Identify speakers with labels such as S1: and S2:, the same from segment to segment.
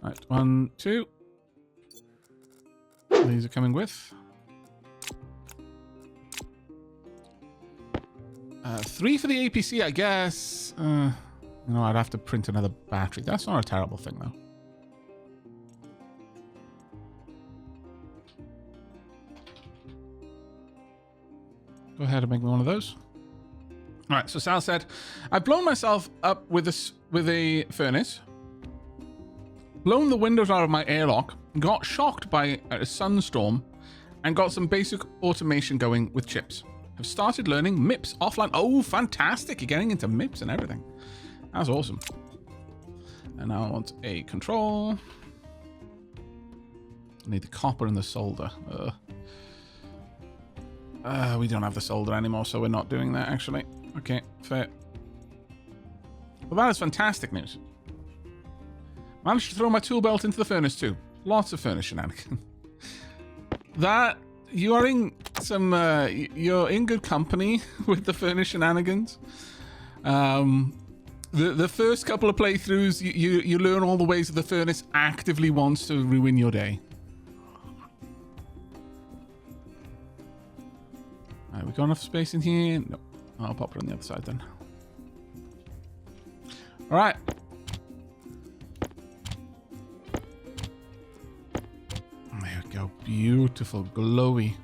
S1: Right, 1, 2. These are coming with. 3 for the APC, I guess. I'd have to print another battery. That's not a terrible thing, though. Go ahead and make me one of those. All right, so Sal said, I've blown myself up with a furnace, blown the windows out of my airlock, got shocked by a sunstorm, and got some basic automation going with chips. I've started learning MIPS offline. Oh, fantastic. You're getting into MIPS and everything. That's awesome. And now I want a control. I need the copper and the solder. We don't have the solder anymore, so we're not doing that, actually. Okay, fair. Well, that is fantastic news. Managed to throw my tool belt into the furnace, too. Lots of furnace shenanigans. That... You are in some... you're in good company with the furnace shenanigans. The first couple of playthroughs, you learn all the ways that the furnace actively wants to ruin your day. Alright, we got enough space in here? No. I'll pop it on the other side then. Alright. There we go. Beautiful, glowy.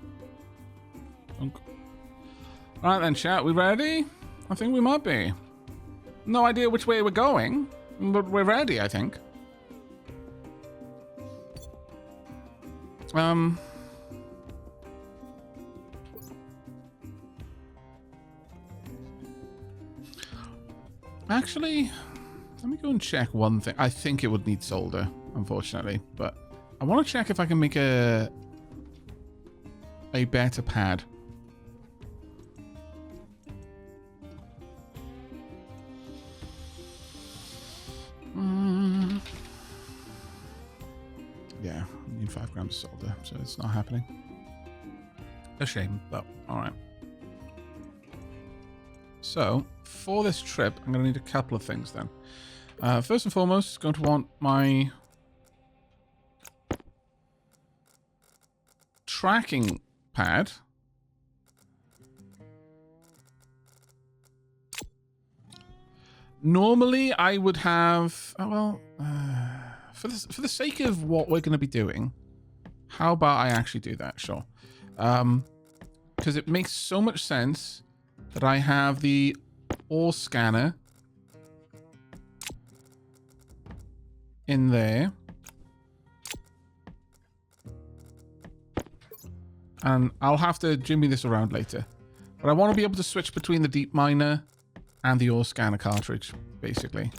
S1: Alright then, chat. We ready? I think we might be. No idea which way we're going, but we're ready, I think. Actually, let me go and check one thing. I think it would need solder, unfortunately, but I want to check if I can make a better pad. Yeah, I need 5 grams of solder, so it's not happening. A shame, but all right. So, for this trip, I'm going to need a couple of things then. First and foremost, going to want my tracking pad. Normally, I would have... for the sake of what we're going to be doing, how about I actually do that? Sure. Because it makes so much sense that I have the ore scanner in there. And I'll have to jimmy this around later. But I want to be able to switch between the deep miner and the ore scanner cartridge, basically.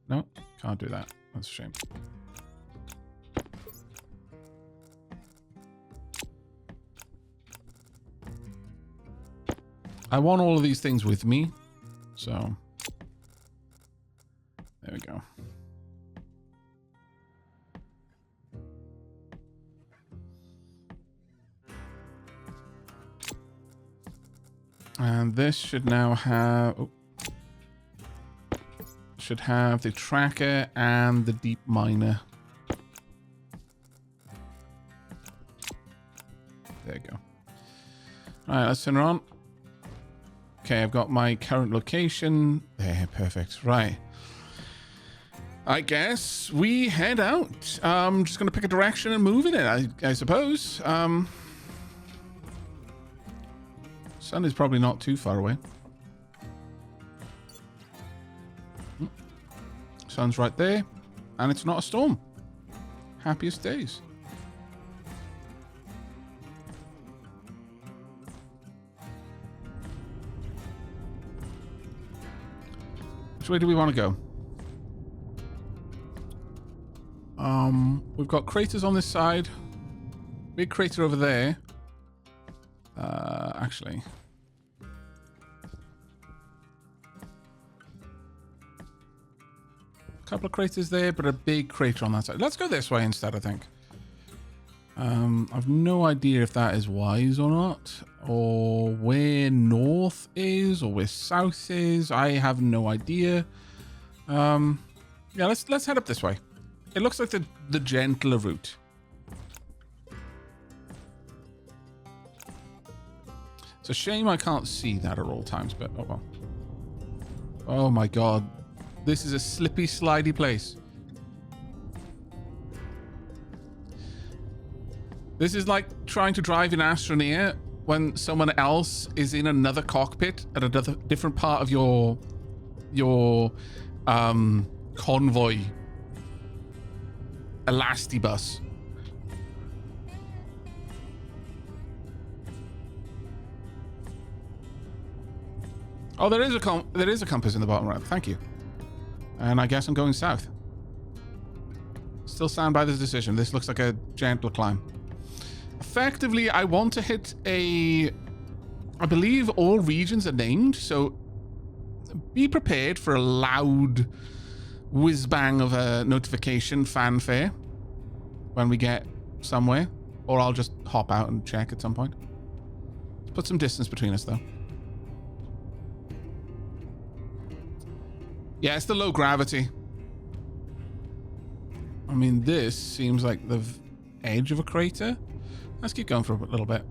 S1: No, can't do that. That's a shame. I want all of these things with me, so there we go. And this should now have... Oh, should have the tracker and the deep miner. There you go. All right, let's turn her on. Okay, I've got my current location. There, perfect. Right. I guess we head out. I'm just going to pick a direction and move in it, I suppose. Sun is probably not too far away. Sun's right there. And it's not a storm. Happiest days. Which way do we want to go? We've got craters on this side. Big crater over there. Actually. A couple of craters there, but a big crater on that side. Let's go this way instead, I think. I've no idea if that is wise or not. Or where north is, or where south is. I have no idea. Yeah, let's head up this way. It looks like the gentler route. It's a shame I can't see that at all times, but oh well. Oh my god. This is a slippy, slidey place. This is like trying to drive in Astroneer when someone else is in another cockpit at another different part of your convoy. Elastibus. Oh, there is a compass in the bottom right. Thank you. And I guess I'm going south. Still stand by this decision. This looks like a gentle climb. Effectively, I want to hit I believe all regions are named, so be prepared for a loud whiz-bang of a notification fanfare when we get somewhere, or I'll just hop out and check at some point. Let's put some distance between us, though. Yeah, it's the low gravity. I mean, this seems like the edge of a crater. Let's keep going for a little bit.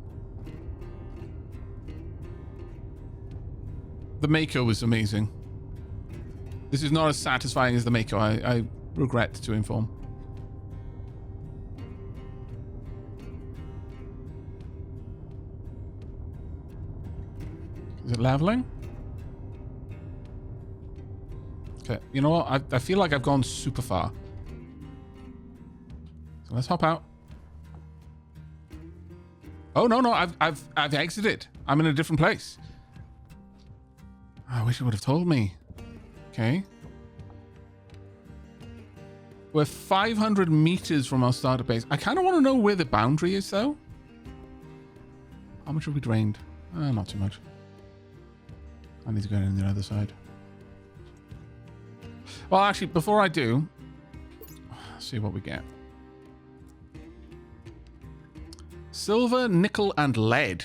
S1: The Mako was amazing. This is not as satisfying as the Mako, I regret to inform. Is it leveling? Okay, you know what? I feel like I've gone super far. So let's hop out. Oh no, I've exited. I'm in a different place. I wish you would have told me. Okay. We're 500 meters from our starter base. I kind of want to know where the boundary is, though. How much have we drained? Not too much. I need to go in the other side. Well, actually, before I do, let's see what we get. Silver, nickel, and lead.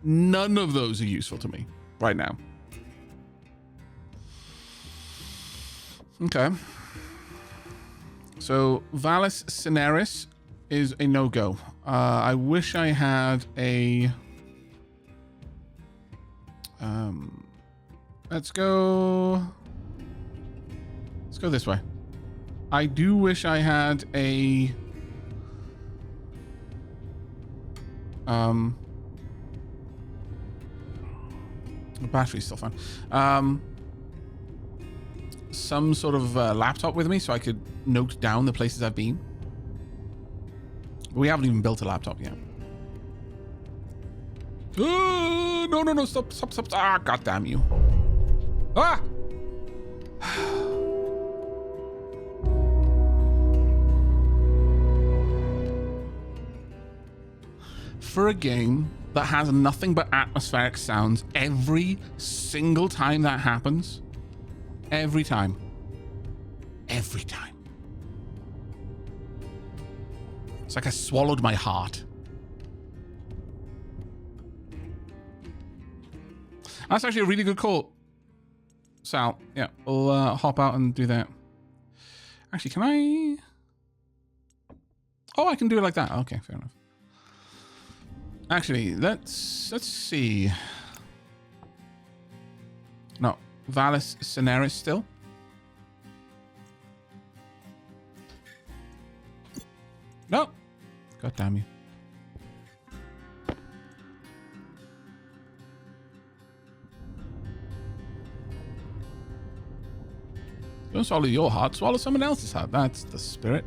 S1: None of those are useful to me right now. Okay. So, Vallis Cineris is a no-go. I wish I had a... Let's go this way. I do wish I had a... The battery's still fine. Some sort of laptop with me so I could note down the places I've been. We haven't even built a laptop yet. No, stop. Ah, god damn you. Ah! For a game that has nothing but atmospheric sounds every single time that happens. Every time. Every time. It's like I swallowed my heart. That's actually a really good call, Sal. Yeah, we'll hop out and do that. Actually, can I... Oh, I can do it like that. Okay, fair enough. Actually, let's see. No, Vallis Cineris still. No. God damn you. Don't swallow your heart, swallow someone else's heart. That's the spirit.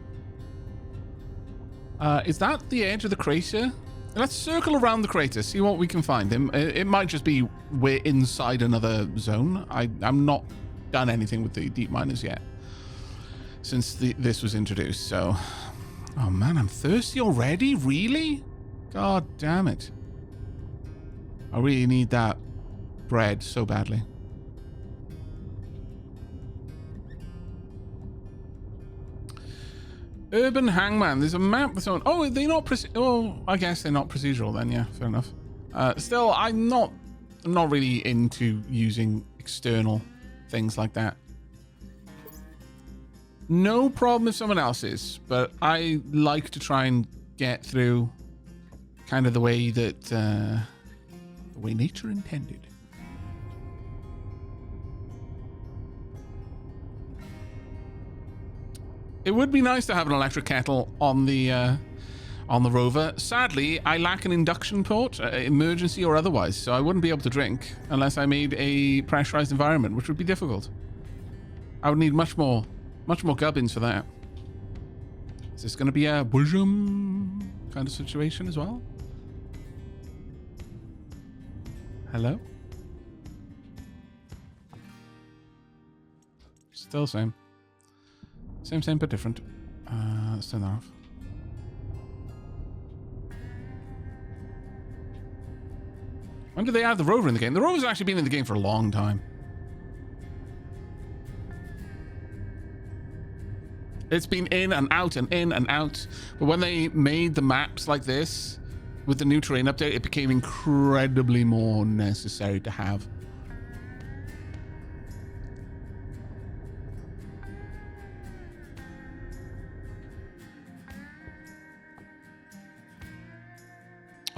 S1: Is that the edge of the crater? Let's circle around the crater, see what we can find. It might just be we're inside another zone. I'm not done anything with the deep miners yet since this was introduced, so... Oh man, I'm thirsty already? Really? God damn it. I really need that bread so badly. Urban Hangman. There's a map with someone. Oh, they're not oh, I guess they're not procedural then. Yeah, fair enough. Still, I'm not really into using external things like that. No problem if someone else is, but I like to try and get through kind of the way that the way nature intended. It would be nice to have an electric kettle on the rover. Sadly, I lack an induction port, emergency or otherwise, so I wouldn't be able to drink unless I made a pressurized environment, which would be difficult. I would need much more gubbins for that. Is this going to be a bosom kind of situation as well? Hello? Still same. Same, but different. Let's turn that off. When did they add the rover in the game? The rover's actually been in the game for a long time. It's been in and out and in and out. But when they made the maps like this, with the new terrain update, it became incredibly more necessary to have.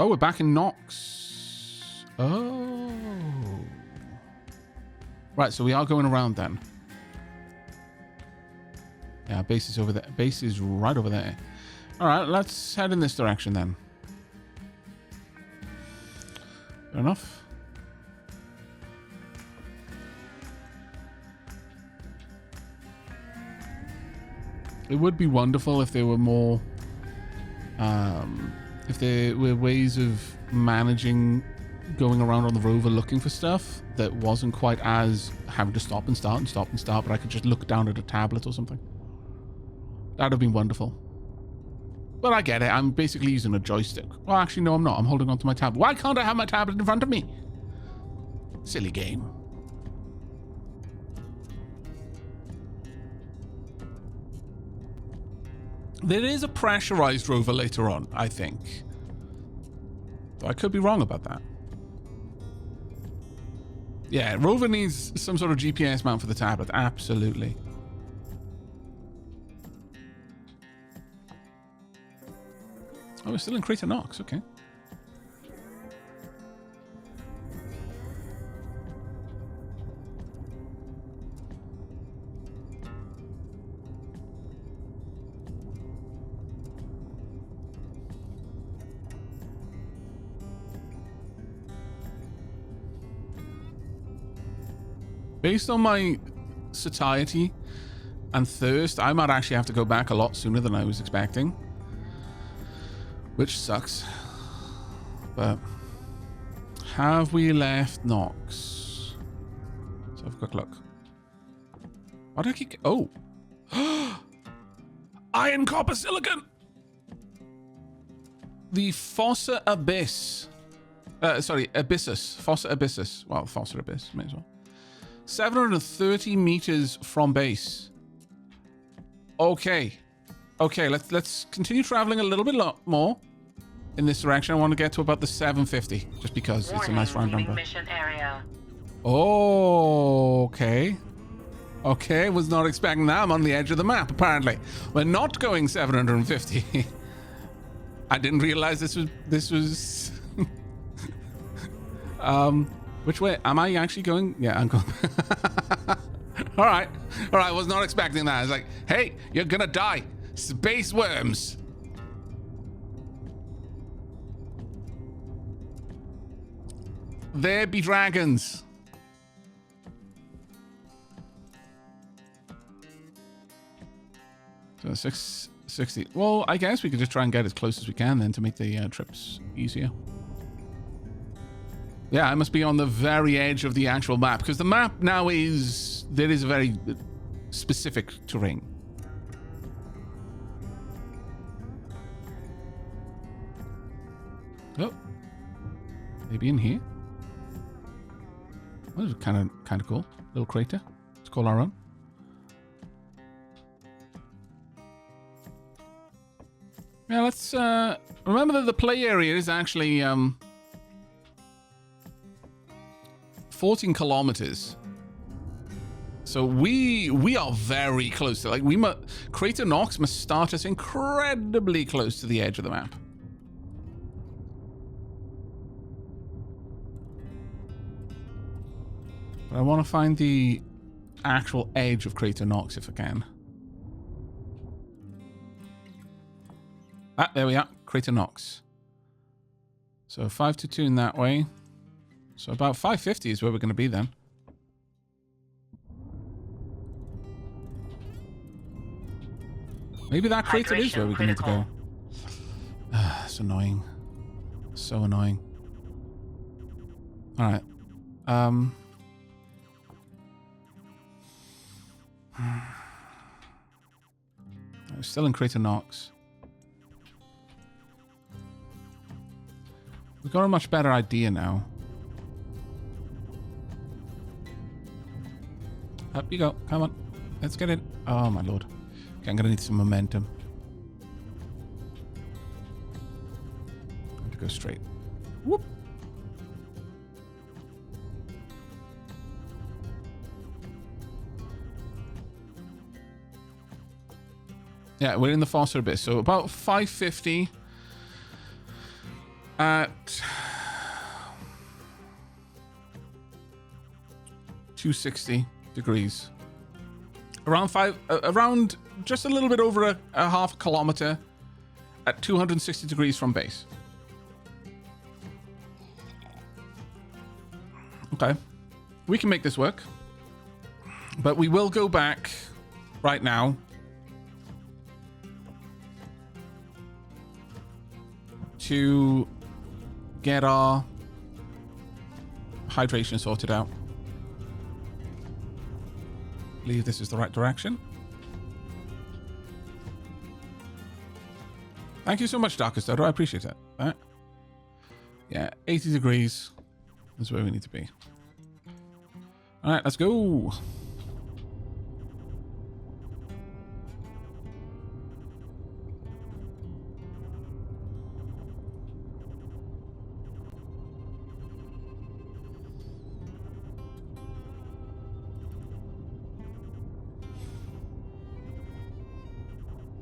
S1: Oh, we're back in Nox. Oh. Right, so we are going around then. Yeah, base is over there. Base is right over there. All right, let's head in this direction then. Fair enough. It would be wonderful if there were more... if there were ways of managing going around on the rover looking for stuff that wasn't quite as having to stop and start and stop and start, but I could just look down at a tablet or something. That'd have been wonderful. But I get it. I'm basically using a joystick. Well, actually, no, I'm not. I'm holding onto my tablet. Why can't I have my tablet in front of me? Silly game. There is a pressurized rover later on, I think. Though I could be wrong about that. Yeah, rover needs some sort of GPS mount for the tablet. Absolutely. Oh, we're still in Crater Nox. Okay. Based on my satiety and thirst, I might actually have to go back a lot sooner than I was expecting. Which sucks. But have we left Nox? Let's have a quick look. Why do I keep... Oh! Iron, copper, silicon! The Fossa Abyss. Sorry, Abyssus. Fossa Abyssus. Well, Fossa Abyss, may as well. 730 meters from base. Okay. Okay, let's continue traveling a little bit more in this direction. I want to get to about the 750, just because it's a nice round number. Mission area. Oh, okay. Okay, was not expecting that. I'm on the edge of the map, apparently. We're not going 750. I didn't realize this was which way? Am I actually going? Yeah, I'm going. All right. I was not expecting that. I was like, hey, you're gonna die. Space worms. There be dragons. So 660. Well, I guess we could just try and get as close as we can then to make the trips easier. Yeah, I must be on the very edge of the actual map, because the map now is... There is a very specific terrain. Oh. Maybe in here? Well, this is kind of cool. Little crater. Let's call our own. Yeah, let's... remember that the play area is actually... 14 kilometers. So we are very close to, like, Crater Nox must start us incredibly close to the edge of the map. But I want to find the actual edge of Crater Nox if I can. Ah, there we are. Crater Nox. So 522 in that way. So about 550 is where we're going to be then. Maybe that crater is where we need to go. It's annoying. So annoying. Alright. We're still in Crater Nox. We've got a much better idea now. Up you go. Come on. Let's get in. Oh, my lord. Okay, I'm going to need some momentum. I have to go straight. Whoop. Yeah, we're in the Foster Abyss. So about 550 at 260 degrees. Around just a little bit over a half kilometer at 260 degrees from base. Okay. We can make this work. But we will go back right now. To get our hydration sorted out. I believe this is the right direction. Thank you so much, Darkest Dodo. I appreciate it. Yeah, 80 degrees is where we need to be. All right, let's go.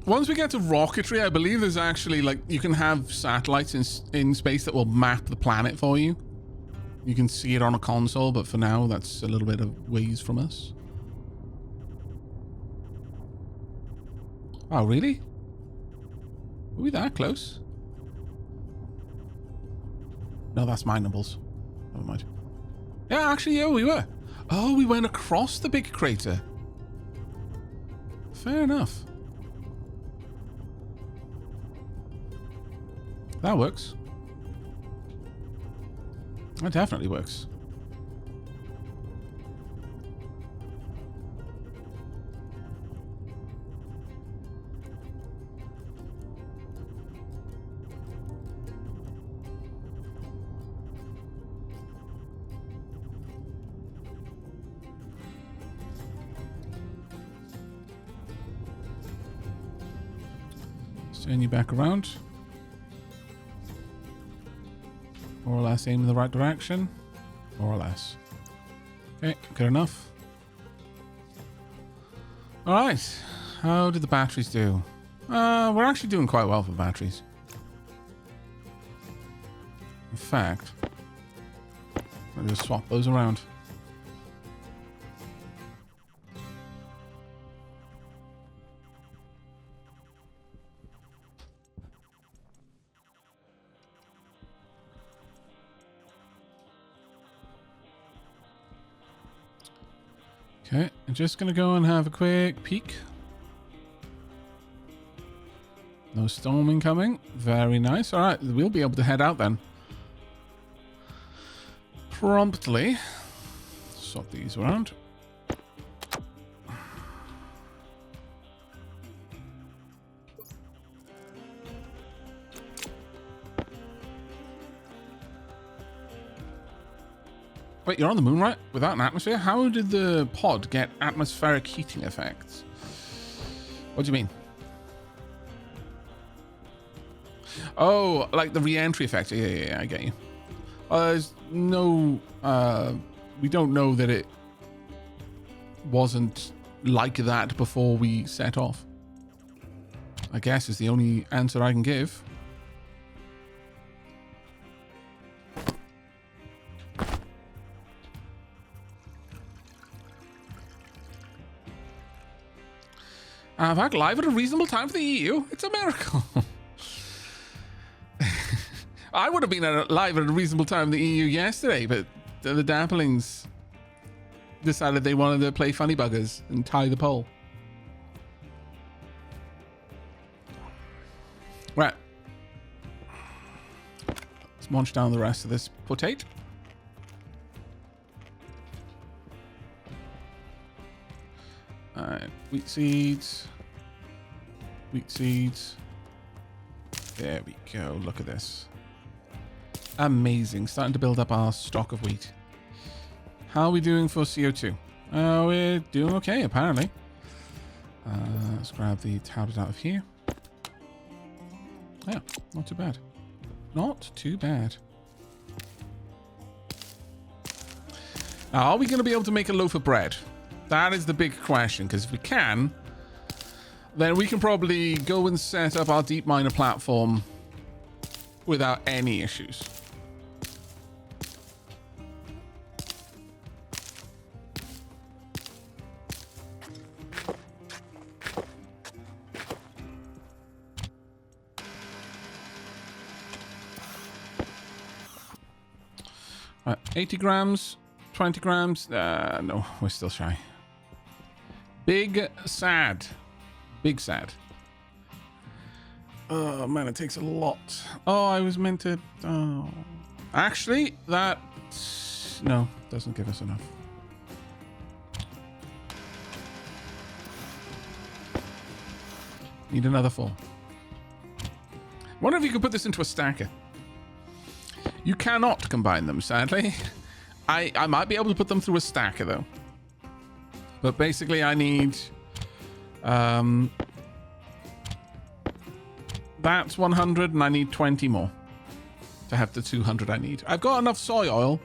S1: Once we get to rocketry, I believe there's actually, like, you can have satellites in space that will map the planet for you. You can see it on a console, but for now, that's a little bit of ways from us. Oh, really? Were we that close? No, that's minables. Never mind. Yeah, actually, yeah, we were. Oh, we went across the big crater. Fair enough. That works. That definitely works. Turn you back around. More or less aim in the right direction. More or less. Okay, good enough. Alright. How did the batteries do? We're actually doing quite well for batteries. In fact, I'll just swap those around. Okay, I'm just going to go and have a quick peek. No storming coming. Very nice. All right, we'll be able to head out then. Promptly. Swap these around. Wait, you're on the moon, right? Without an atmosphere? How did the pod get atmospheric heating effects? What do you mean? Oh, like the re-entry effect. Yeah, I get you. There's no... we don't know that it wasn't like that before we set off. I guess is the only answer I can give. Aavak live at a reasonable time for the EU. It's a miracle. I would have been live at a reasonable time in the EU yesterday, but the Dapplings decided they wanted to play funny buggers and tie the pole. Right. Let's munch down the rest of this potato. Alright, wheat seeds. Wheat seeds. There we go. Look at this. Amazing. Starting to build up our stock of wheat. How are we doing for CO2? We're doing okay, apparently. Let's grab the tablet out of here. Yeah, not too bad. Not too bad. Now, are we going to be able to make a loaf of bread? That is the big question, because if we can, then we can probably go and set up our deep miner platform without any issues. Right, 80 grams, 20 grams. No, we're still shy. Big sad. Big sad. Oh, man, it takes a lot. Oh, I was meant to... Oh. Actually, that... No, doesn't give us enough. Need another 4. Wonder if you could put this into a stacker. You cannot combine them, sadly. I might be able to put them through a stacker, though. But basically, I need... that's 100, and I need 20 more to have the 200 I need. I've got enough soy oil.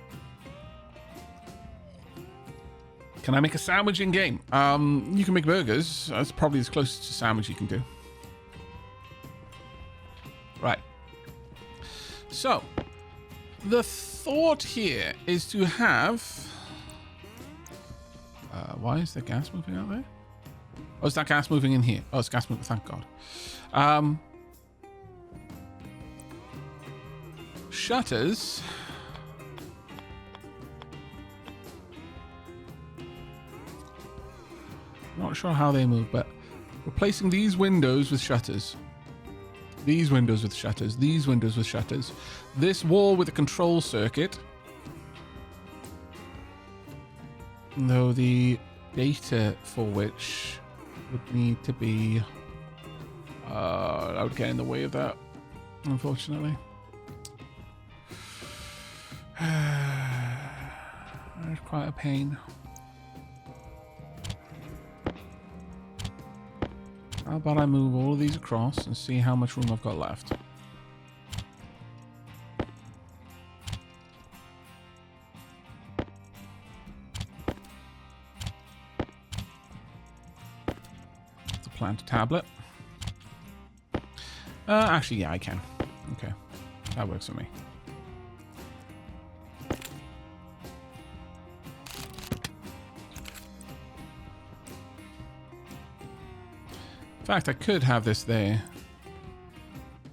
S1: Can I make a sandwich in game? You can make burgers. That's probably as close to sandwich you can do. Right. So, the thought here is to have... why is the gas moving out there? Oh, is that gas moving in here? Oh, it's gas moving. Thank God. Shutters. Not sure how they move, but replacing these windows with shutters. These windows with shutters. These windows with shutters. This wall with a control circuit. Though the data for which would need to be... I would get in the way of that, unfortunately. There's quite a pain. How about I move all of these across and see how much room I've got left? To plant a tablet. Actually, yeah, I can. Okay, that works for me. In fact, I could have this there.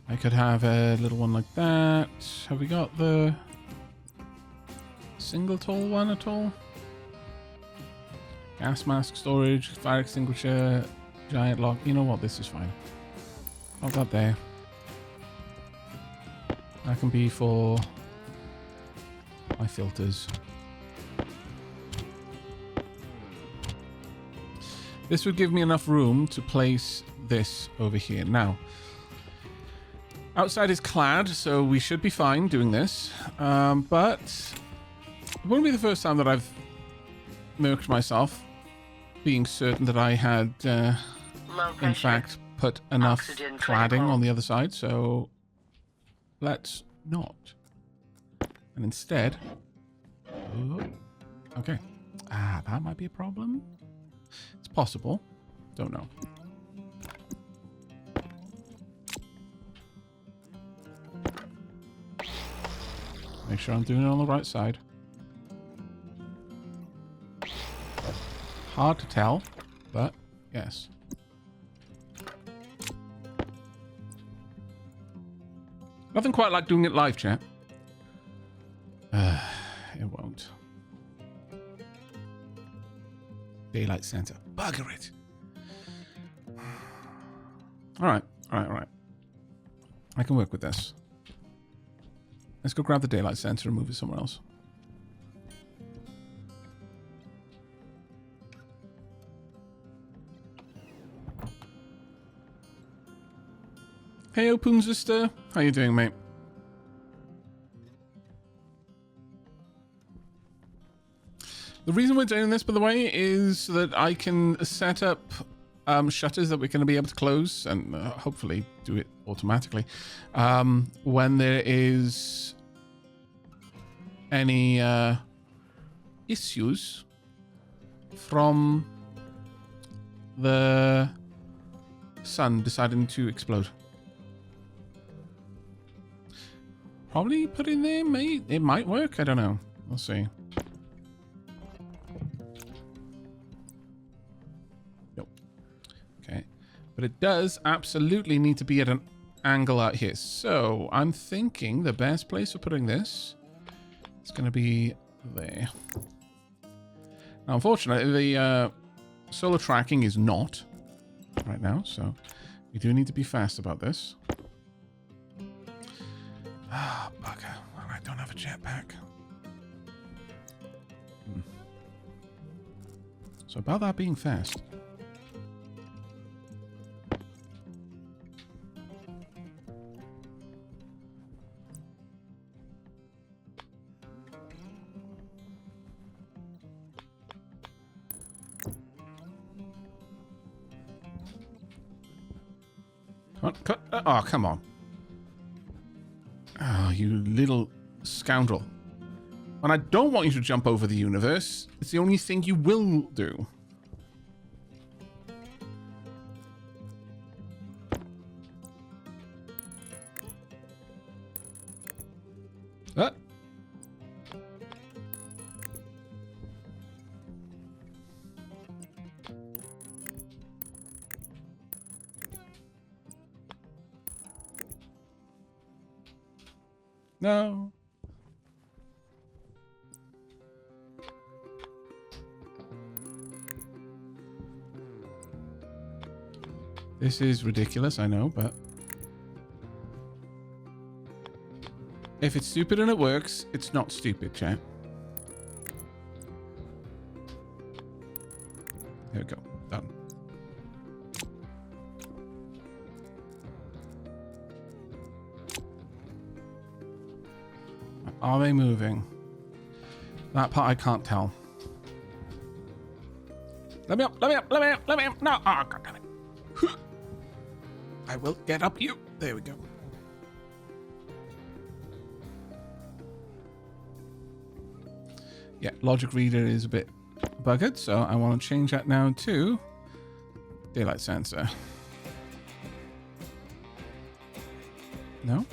S1: I could have a little one like that. Have we got the single tall one at all? Gas mask storage, fire extinguisher, giant lock. You know what? This is fine. Got that there. That can be for my filters. This would give me enough room to place this over here. Now, outside is clad, so we should be fine doing this. But it wouldn't be the first time that I've murked myself, being certain that I had, in fact, put enough cladding on the other side. So let's not. And instead... Oh, okay. That might be a problem. Possible. Don't know. Make sure I'm doing it on the right side. Hard to tell, but yes. Nothing quite like doing it live, chat. It won't. Daylight Center. Bugger it. Alright, alright. I can work with this. Let's go grab the Daylight Center and move it somewhere else. Hey, Open Sister. How you doing, mate? The reason we're doing this, by the way, is so that I can set up shutters that we're going to be able to close and hopefully do it automatically when there is any issues from the sun deciding to explode. Probably put in there, it might work, I don't know. We'll see. But it does absolutely need to be at an angle out here. So I'm thinking the best place for putting this is going to be there. Now, unfortunately, the solar tracking is not right now. So we do need to be fast about this. Ah, bugger. Well, I don't have a jetpack. So about that being fast. Cut. Oh, come on. Oh, you little scoundrel. And I don't want you to jump over the universe. It's the only thing you will do. Ah. No. This is ridiculous, I know, but if it's stupid and it works, it's not stupid, chat. There we go. Done. Are they moving? That part I can't tell. Let me up, let me up, let me up, let me up. No, oh, God damn it. I will get up you. There we go. Yeah, logic reader is a bit buggered, so I want to change that now to daylight sensor. No?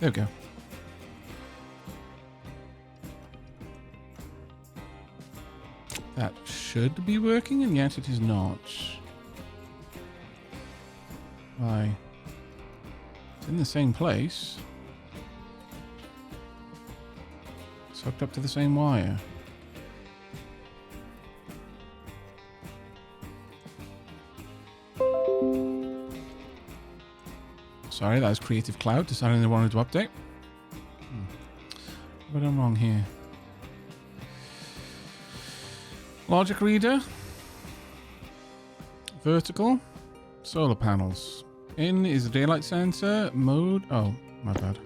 S1: There we go. That should be working, and yet it is not. Why? It's in the same place. It's hooked up to the same wire. Sorry, that was Creative Cloud deciding they wanted to update. What am I wrong here? Logic reader. Vertical. Solar panels. In is the daylight sensor. Mode. Oh, my bad.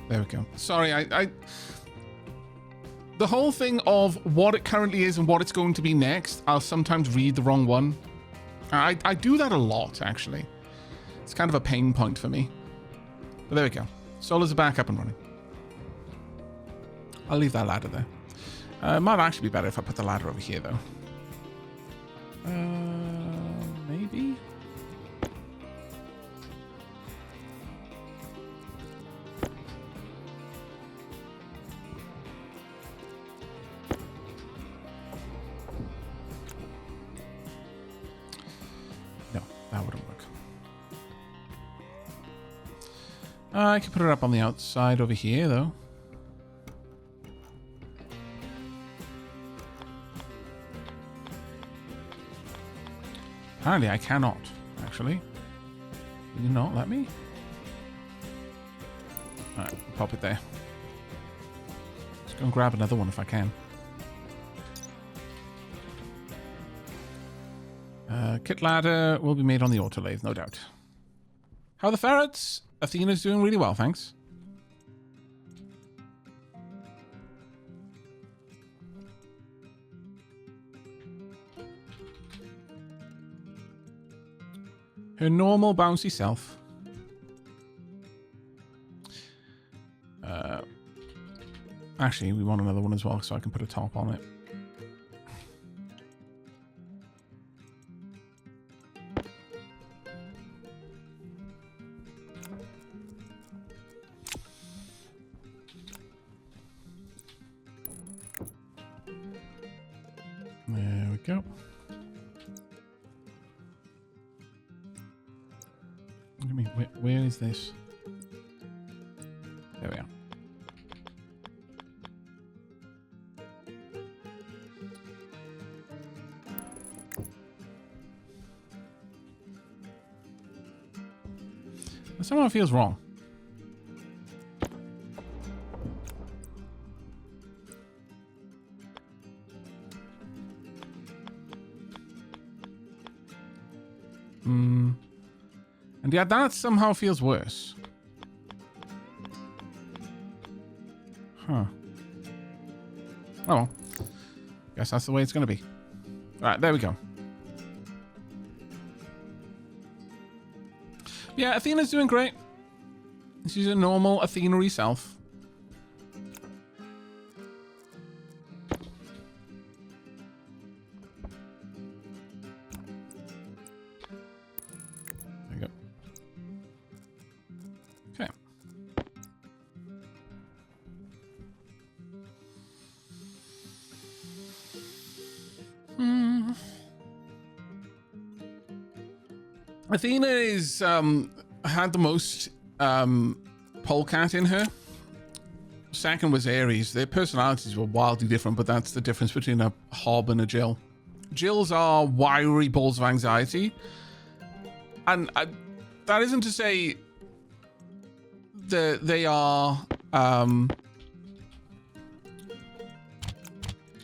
S1: There we go. Sorry, I the whole thing of what it currently is and what it's going to be next, I'll sometimes read the wrong one. I do that a lot, actually. It's kind of a pain point for me. But there we go. Solars are back up and running. I'll leave that ladder there. It might actually be better if I put the ladder over here, though. Maybe? No, that wouldn't work. I could put it up on the outside over here, though. Apparently I cannot, actually. Will you not let me? Alright, pop it there. Let's go and grab another one if I can. Kit ladder will be made on the autolathe, no doubt. How are the ferrets? Athena's doing really well, thanks. Her normal bouncy self. Actually, we want another one as well, so I can put a top on it. There we go. I mean, where is this? There we are. That somehow feels wrong. And yeah, that somehow feels worse. Huh. Oh well. Guess that's the way it's going to be. Alright, there we go. Yeah, Athena's doing great. She's a normal Athena-y self. There you go. Okay. Athena is had the most polecat in her. Second was Ares. Their personalities were wildly different, but that's the difference between a Hob and a Jill. Jills are wiry balls of anxiety, and that isn't to say that they are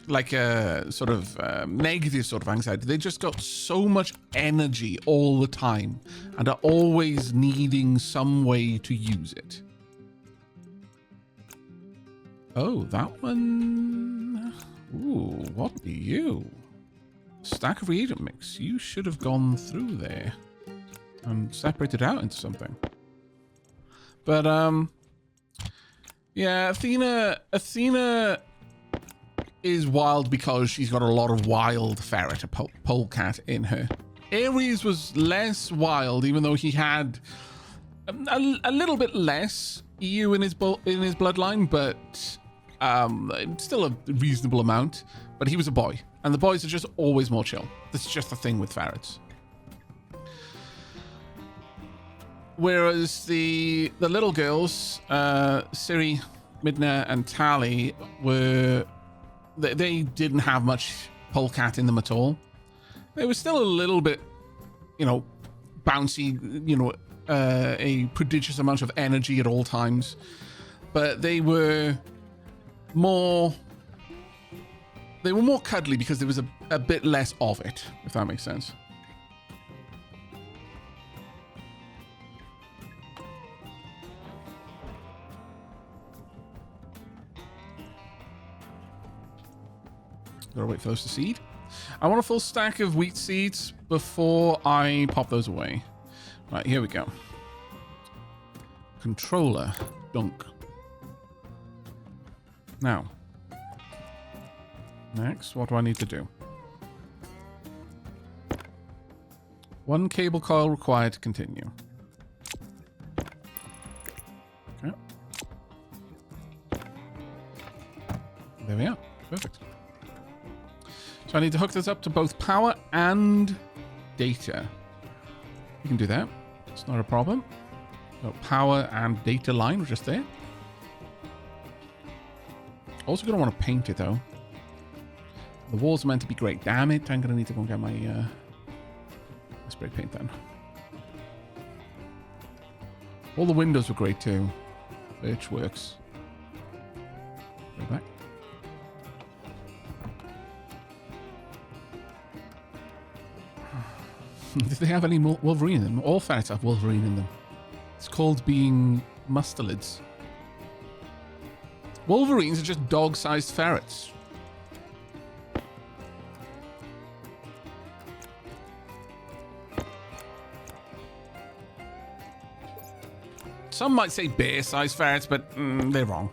S1: like a sort of negative sort of anxiety. They just got so much energy all the time and are always needing some way to use it. Oh, that one. Ooh, what are you? Stack of reagent mix. You should have gone through there and separated out into something. But yeah, Athena is wild because she's got a lot of wild ferret, a polecat in her. Ares was less wild, even though he had a little bit less EU in his bloodline, but still a reasonable amount. But he was a boy, and the boys are just always more chill. That's just the thing with ferrets. Whereas the little girls, Ciri, Midna, and Tali were. They didn't have much polecat in them at all. They were still a little bit, you know, bouncy, you know, a prodigious amount of energy at all times. But they were more cuddly because there was a bit less of it, if that makes sense. Gotta wait for those to seed. I want a full stack of wheat seeds before I pop those away. Right, here we go. Controller. Dunk. Now. Next, what do I need to do? 1 cable coil required to continue. Okay. There we are. Perfect. So I need to hook this up to both power and data. You can do that. It's not a problem. So power and data line just there. Also going to want to paint it though. The walls are meant to be great. Damn it. I'm going to need to go and get my spray paint then. All the windows were great too. Which works. Go back. Did they have any Wolverine in them? All ferrets have Wolverine in them. It's called being mustelids. Wolverines are just dog-sized ferrets. Some might say bear-sized ferrets, but they're wrong.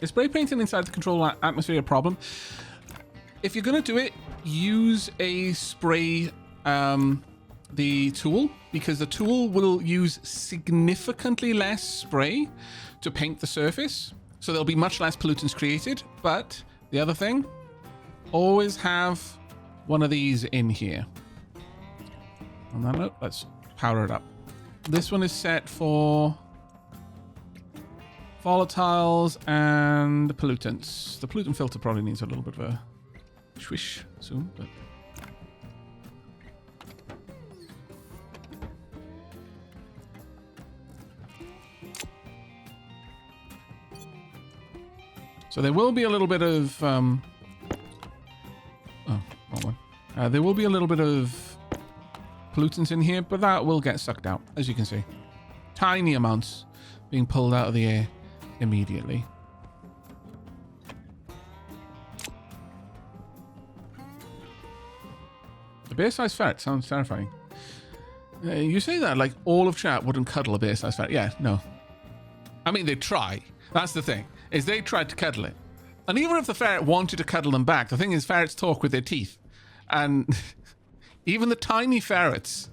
S1: Is spray painting inside the control atmosphere a problem? If you're going to do it, use a spray, the tool, because the tool will use significantly less spray to paint the surface. So there'll be much less pollutants created. But the other thing, always have one of these in here. On that note, let's power it up. This one is set for volatiles and pollutants. The pollutant filter probably needs a little bit of a swish soon, but so there will be a little bit of wrong one. There will be a little bit of pollutants in here, but that will get sucked out, as you can see. Tiny amounts being pulled out of the air immediately. A bear-sized ferret sounds terrifying. You say that like all of chat wouldn't cuddle a bear-sized ferret. Yeah, no. I mean, they try. That's the thing, is they tried to cuddle it. And even if the ferret wanted to cuddle them back, the thing is ferrets talk with their teeth. And even the tiny ferrets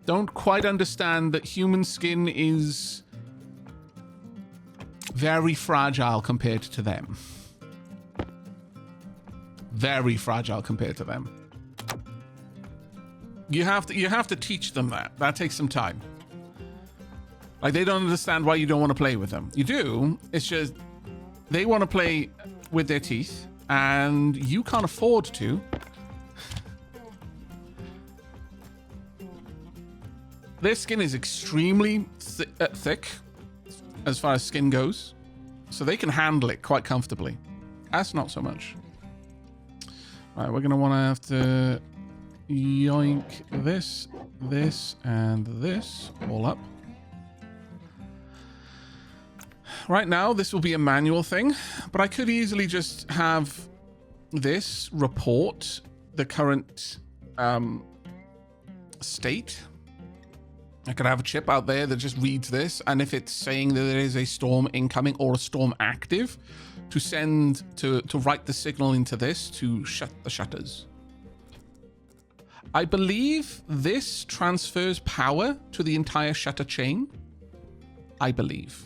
S1: don't quite understand that human skin is very fragile compared to them. Very fragile compared to them. You have to teach them that. That takes some time. Like, they don't understand why you don't want to play with them. You do. It's just they want to play with their teeth, and you can't afford to. Their skin is extremely thick as far as skin goes, so they can handle it quite comfortably. Us, not so much. Right, we're going to want to have to yoink this, this, and this all up. Right now, this will be a manual thing, but I could easily just have this report the current state. I could have a chip out there that just reads this, and if it's saying that there is a storm incoming or a storm active, to send to write the signal into this to shut the shutters. I believe this transfers power to the entire shutter chain. I believe.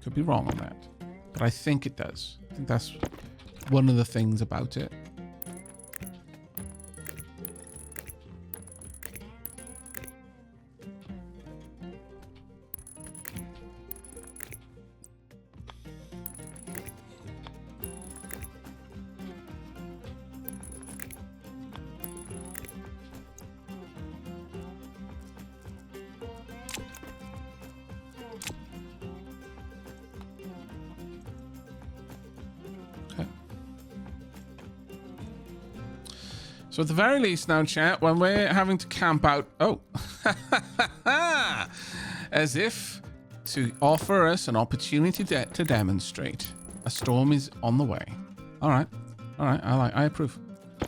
S1: Could be wrong on that, but I think it does. I think that's one of the things about it. So at the very least now, chat, when we're having to camp out... Oh, As if to offer us an opportunity to demonstrate. A storm is on the way. All right. All right. I approve.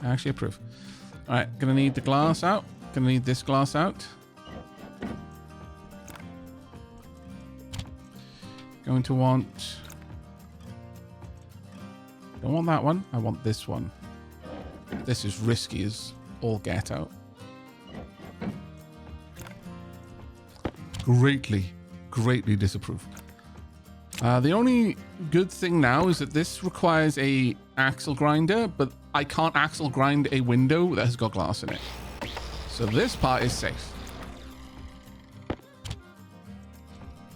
S1: I actually approve. All right. Gonna need the glass out. Gonna need this glass out. Going to want... Don't want that one. I want this one. This is risky as all get out. Greatly disapprove. The only good thing now is that this requires a axle grinder, but I can't axle grind a window that has got glass in it. So this part is safe.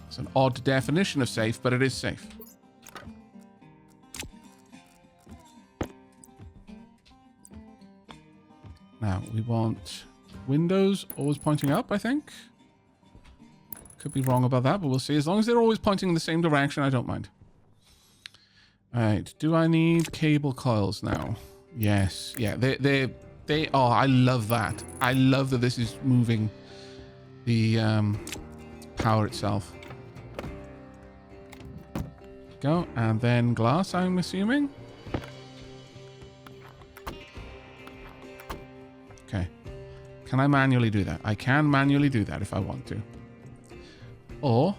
S1: It's an odd definition of safe, but it is safe. Now we want windows always pointing up, I think. Could be wrong about that, but we'll see. As long as they're always pointing in the same direction, I don't mind. All right. Do I need cable coils now? Yes. Yeah. They are. I love that. I love that this is moving the power itself. Go. And then glass, I'm assuming. Okay. Can I manually do that? I can manually do that if I want to. Or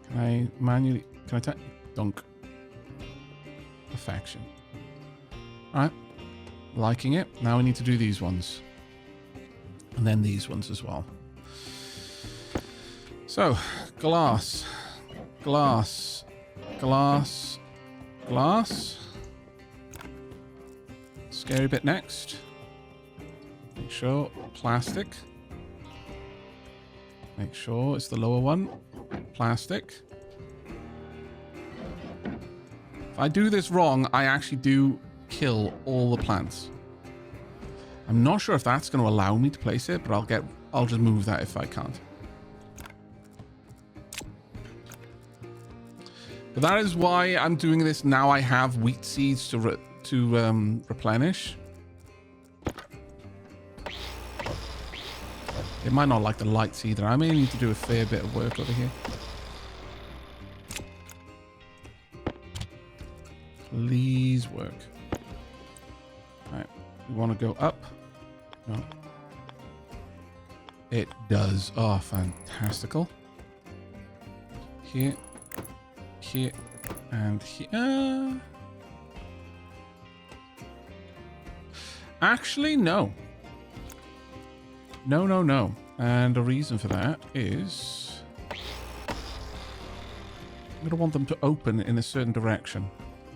S1: can I manually... Can I dunk? Perfection. Alright. Liking it. Now we need to do these ones. And then these ones as well. So, glass. Glass. Glass. Glass. Scary bit next. Make sure. Plastic. Make sure it's the lower one. Plastic. If I do this wrong, I actually do kill all the plants. I'm not sure if that's going to allow me to place it, but I'll just move that if I can't. But that is why I'm doing this now. I have wheat seeds to replenish. It might not like the lights either. I may need to do a fair bit of work over here. Please work. Alright. We want to go up. No. It does. Oh, fantastical. Here. Here. And here. Actually, no. No, no, no. And the reason for that is... I'm going to want them to open in a certain direction.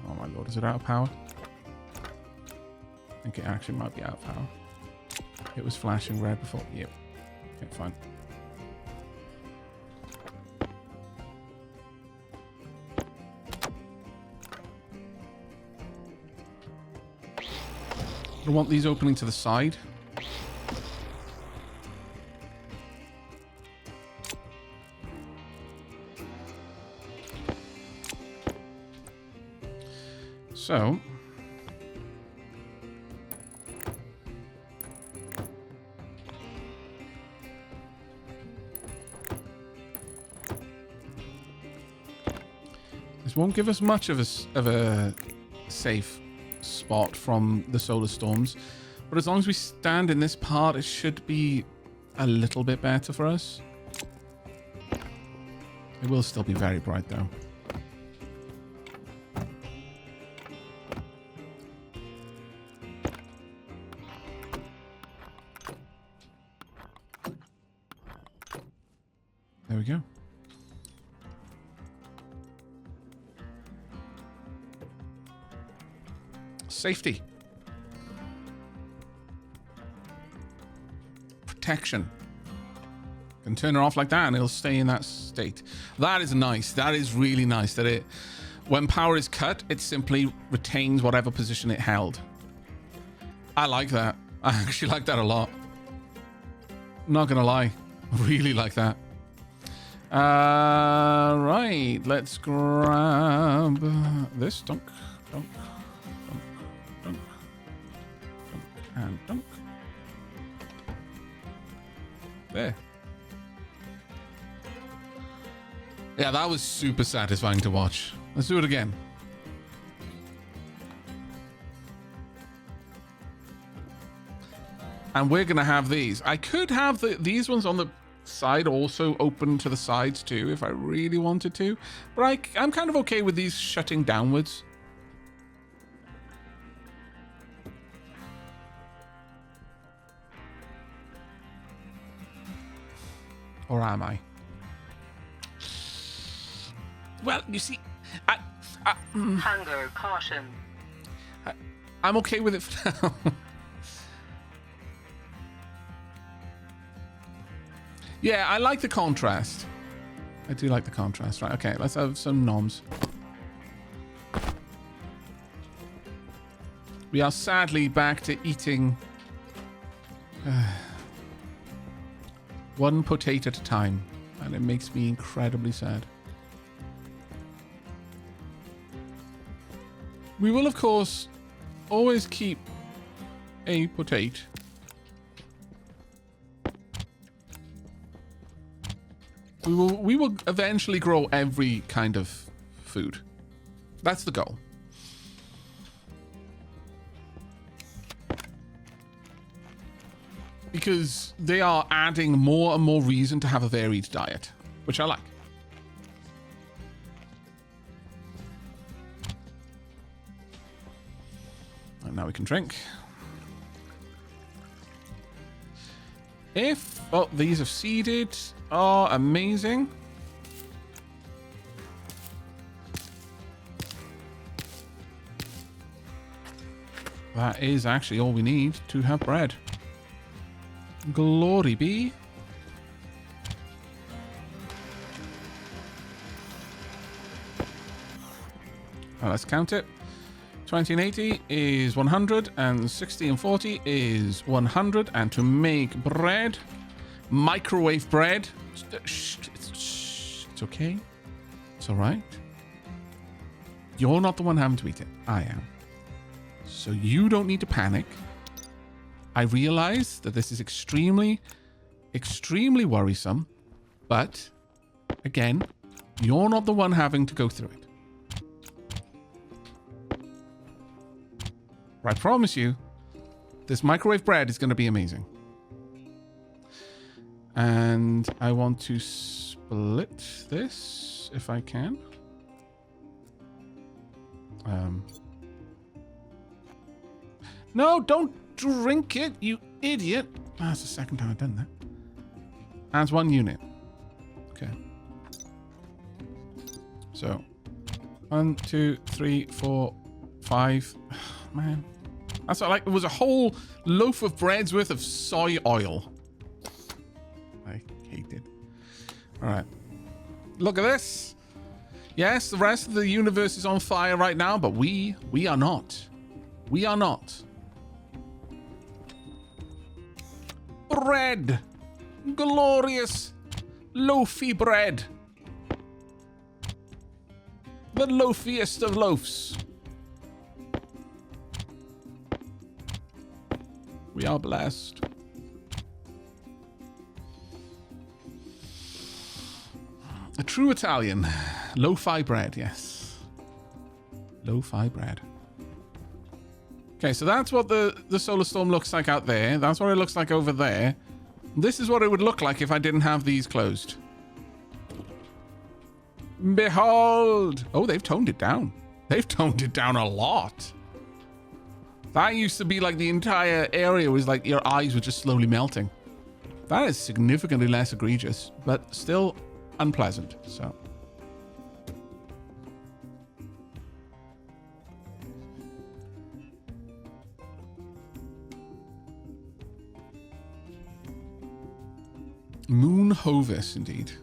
S1: Oh my lord, is it out of power? I think it actually might be out of power. It was flashing red before. Yep. Okay, fine. I want these opening to the side. So, this won't give us much of a safe spot from the solar storms, but as long as we stand in this part, it should be a little bit better for us. It will still be very bright though. There we go. Safety. Protection. Can turn it off like that and it'll stay in that state. That is nice. That is really nice that it, when power is cut, it simply retains whatever position it held. I like that. I actually like that a lot. Not gonna lie. Really like that. Right. Let's grab this. Dunk. Dunk. Dunk. Dunk. Dunk. And dunk. There. Yeah, that was super satisfying to watch. Let's do it again. And we're going to have these. I could have these ones on the side also open to the sides too if I really wanted to. But I'm kind of okay with these shutting downwards. Or am I? Well, you see,
S2: hunger caution.
S1: I'm okay with it for now. Yeah, I like the contrast. I do like the contrast. Right, okay, let's have some noms. We are sadly back to eating one potato at a time, and it makes me incredibly sad. We will, of course, always keep a potato. We will eventually grow every kind of food. That's the goal. Because they are adding more and more reason to have a varied diet, which I like. And now we can drink. Oh, these have seeded. Oh, amazing. That is actually all we need to have bread. Glory be. Well, let's count it. 20 and 80 is 100, and 60 and 40 is 100. And to make bread, microwave bread. It's okay. It's all right. You're not the one having to eat it. I am. So you don't need to panic. I realize that this is extremely, extremely worrisome. But, again, you're not the one having to go through it. I promise you, this microwave bread is going to be amazing. And I want to split this, if I can. No, don't drink it, you idiot. That's the second time I've done that. Adds 1 unit. Okay. So, 1, 2, 3, 4, 5. Man. That's what, like, it was a whole loaf of bread's worth of soy oil. I hate it. All right. Look at this. Yes, the rest of the universe is on fire right now, but we are not. We are not. Bread. Glorious. Loafy bread. The loafiest of loafs. We are blessed. A true Italian. Lo-fi bread, yes. Lo-fi bread. Okay, so that's what the solar storm looks like out there. That's what it looks like over there. This is what it would look like if I didn't have these closed. Behold! Oh, they've toned it down. They've toned it down a lot. That used to be like the entire area was like your eyes were just slowly melting. That is significantly less egregious, but still unpleasant, so. Moon Hovis, indeed.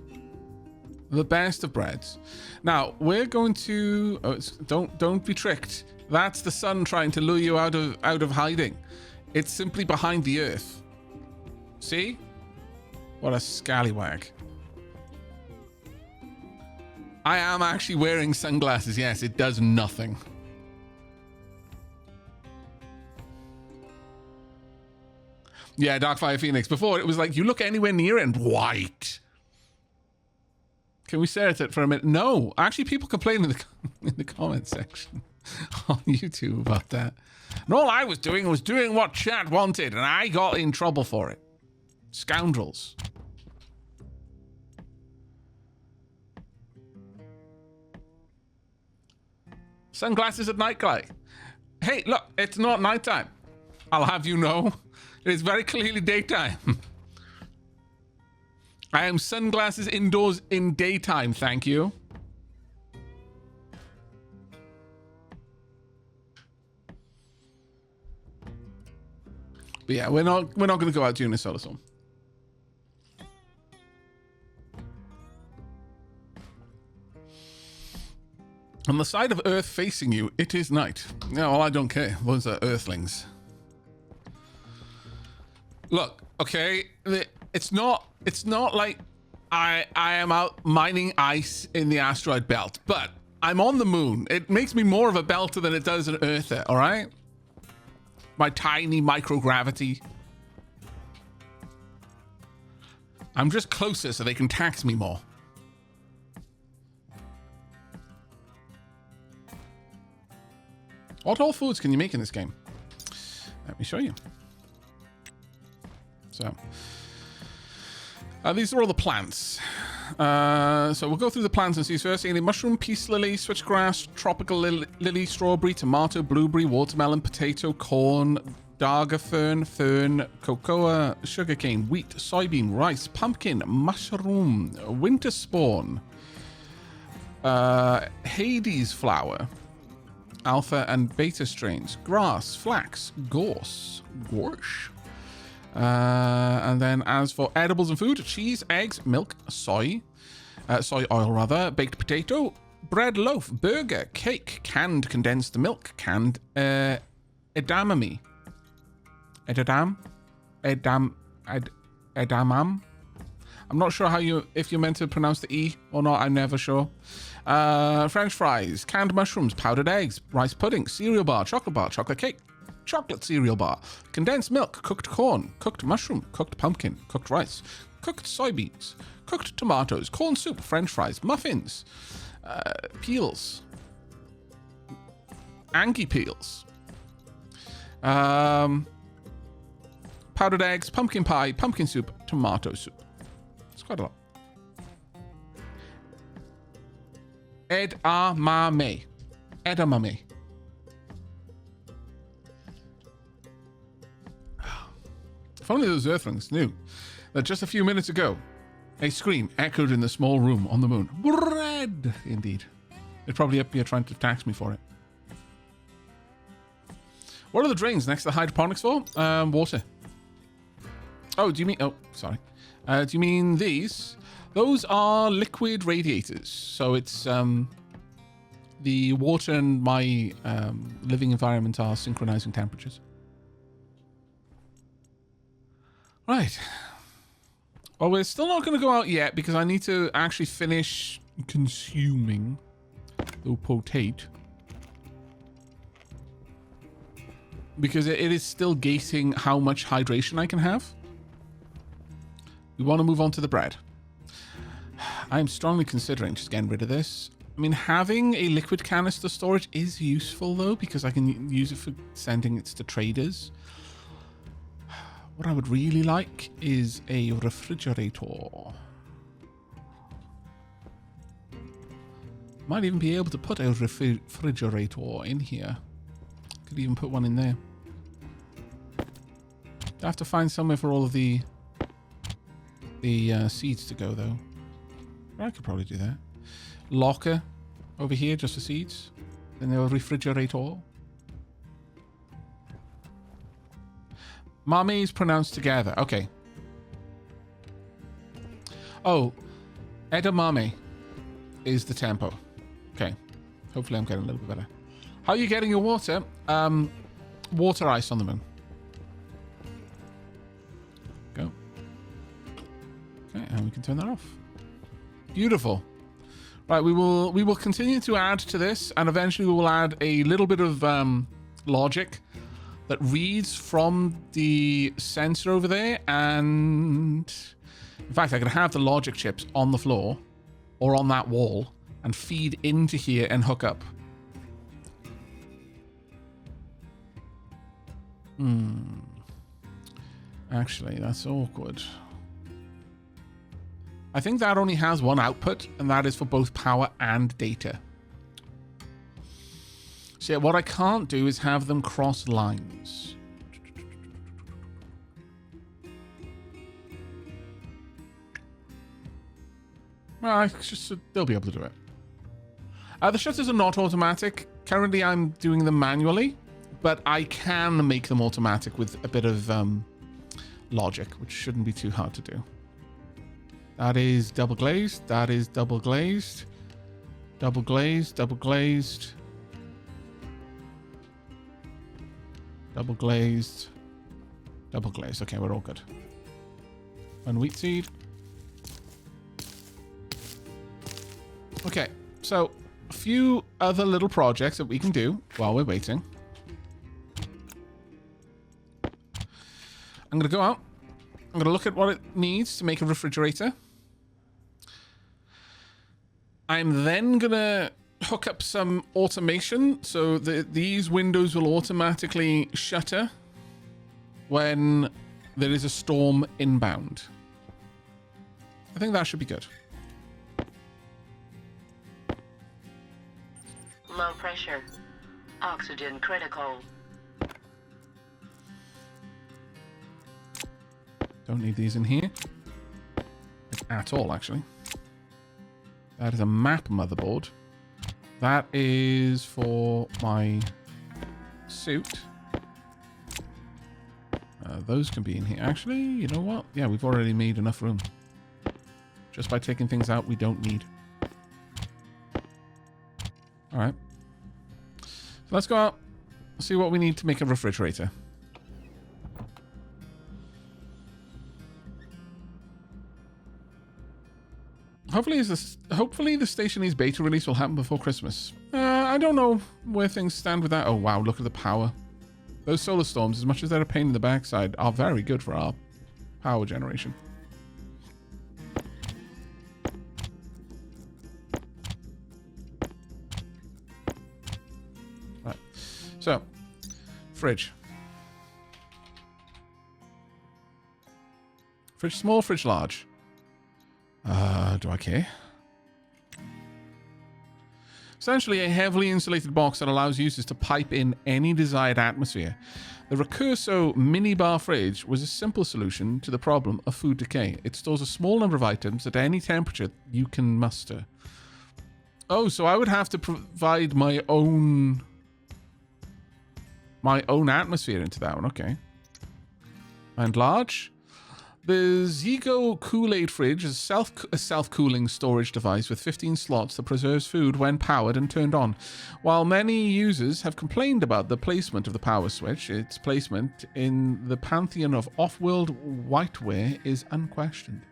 S1: The best of breads. Now, we're going to... Oh, don't be tricked. That's the sun trying to lure you out of hiding. It's simply behind the earth. See? What a scallywag. I am actually wearing sunglasses. Yes, it does nothing. Yeah, Darkfire Phoenix. Before, it was like, you look anywhere near it and white. Can we stare at it for a minute? No. Actually, people complain in the comment section on YouTube about that. And all I was doing what chat wanted, and I got in trouble for it. Scoundrels. Sunglasses at night, guy. Hey, look, it's not nighttime. I'll have you know. It is very clearly daytime. I am sunglasses indoors in daytime, thank you. But yeah, we're not going to go out during the solar storm. On the side of Earth facing you, it is night. No, well, I don't care. Those are Earthlings. Look, okay, it's not like I am out mining ice in the asteroid belt, but I'm on the moon. It makes me more of a belter than it does an Earther, all right? My tiny microgravity. I'm just closer so they can tax me more. What all foods can you make in this game? Let me show you. So, these are all the plants. So we'll go through the plants and see first. The mushroom, peace lily, switchgrass, tropical lily, strawberry, tomato, blueberry, watermelon, potato, corn, darga fern, cocoa, sugarcane, wheat, soybean, rice, pumpkin, mushroom, winter spawn, Hades flower, alpha and beta strains, grass, flax, gorse. And then as for edibles and food, cheese, eggs, milk, soy oil rather, baked potato, bread loaf, burger, cake, canned condensed milk, canned edamame. Edamam? I'm not sure if you're meant to pronounce the E or not, I'm never sure. French fries, canned mushrooms, powdered eggs, rice pudding, cereal bar, chocolate cake, chocolate cereal bar, condensed milk, cooked corn, cooked mushroom, cooked pumpkin, cooked rice, cooked soybeans, cooked tomatoes, corn soup, French fries, muffins, peels, Anki peels, powdered eggs, pumpkin pie, pumpkin soup, tomato soup. It's quite a lot. Edamame. If only those Earthlings knew that just a few minutes ago, a scream echoed in the small room on the moon. Bread! Indeed. They're probably up here trying to tax me for it. What are the drains next to the hydroponics for? Water. Oh, do you mean... Oh, sorry. Do you mean these? Those are liquid radiators. So it's... the water and my living environment are synchronizing temperatures. Right. Well, we're still not going to go out yet because I need to actually finish consuming the potate. Because it is still gating how much hydration I can have. We want to move on to the bread. I'm strongly considering just getting rid of this. I mean, having a liquid canister storage is useful, though, because I can use it for sending it to traders. What I would really like is a refrigerator. Might even be able to put a refrigerator in here. Could even put one in there. I have to find somewhere for all of the seeds to go, though. I could probably do that. Locker over here just for seeds. Then the refrigerator. Mame is pronounced together. Okay. Oh, edamame is the tempo. Okay. Hopefully I'm getting a little bit better. How are you getting your water? Water ice on the moon. Go. Okay, and we can turn that off. Beautiful. Right, we will continue to add to this, and eventually we will add a little bit of logic that reads from the sensor over there, and in fact I could have the logic chips on the floor or on that wall and feed into here and hook up. Actually, that's awkward. I think that only has one output, and that is for both power and data. So yeah, what I can't do is have them cross lines. Well, they'll be able to do it. The shutters are not automatic. Currently, I'm doing them manually, but I can make them automatic with a bit of logic, which shouldn't be too hard to do. That is double glazed. That is double glazed. Double glazed. Double glazed. Double glazed. Double glazed. Okay, we're all good. One wheat seed. Okay, so a few other little projects that we can do while we're waiting. I'm going to go out. I'm going to look at what it needs to make a refrigerator. I'm then going to hook up some automation so that these windows will automatically shutter when there is a storm inbound. I think that should be good.
S2: Low pressure. Oxygen critical.
S1: Don't need these in here. Like, at all, actually. That is a map motherboard. That is for my suit. Those can be in here. Actually, you know what? Yeah, we've already made enough room. Just by taking things out we don't need. Alright. So let's go out. See what we need to make a refrigerator. Hopefully the Stationeers beta release will happen before Christmas. I don't know where things stand with that. Oh wow, look at the power. Those solar storms, as much as they're a pain in the backside, are very good for our power generation. Right. So, fridge. Fridge small, fridge large. Do I care? Essentially a heavily insulated box that allows users to pipe in any desired atmosphere. The Recurso minibar fridge was a simple solution to the problem of food decay. It stores a small number of items at any temperature you can muster. Oh, so I would have to provide my own atmosphere into that one. Okay. And large. The Zigo Kool-Aid fridge is a self-cooling storage device with 15 slots that preserves food when powered and turned on. While many users have complained about the placement of the power switch, its placement in the pantheon of off-world whiteware is unquestioned.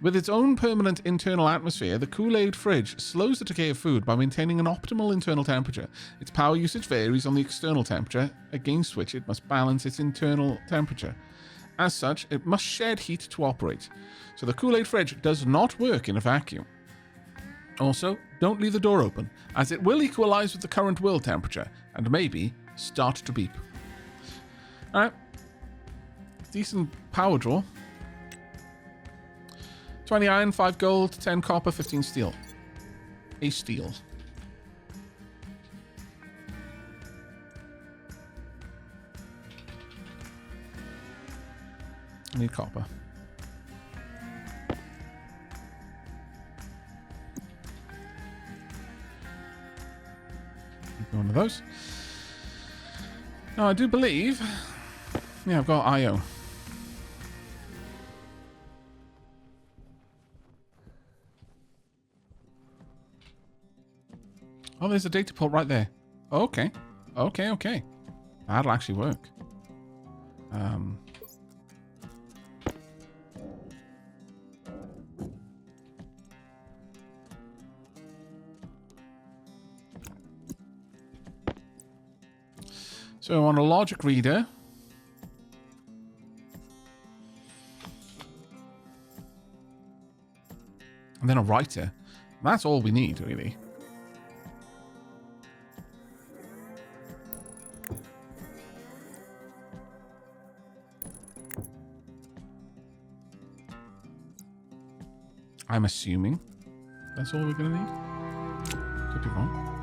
S1: With its own permanent internal atmosphere, the Kool-Aid fridge slows the decay of food by maintaining an optimal internal temperature. Its power usage varies on the external temperature, against which it must balance its internal temperature. As such, it must shed heat to operate. So the Kool-Aid fridge does not work in a vacuum. Also, don't leave the door open, as it will equalize with the current world temperature, and maybe start to beep. Alright. Decent power draw. 20 iron, 5 gold, 10 copper, 15 steel. A steel. I need copper. One of those. Now, I do believe... Yeah, I've got IO. Oh, there's a data port right there. Okay. Okay. That'll actually work. So on a logic reader, And then a writer. That's all we need, really. I'm assuming that's all we're going to need. Could be wrong.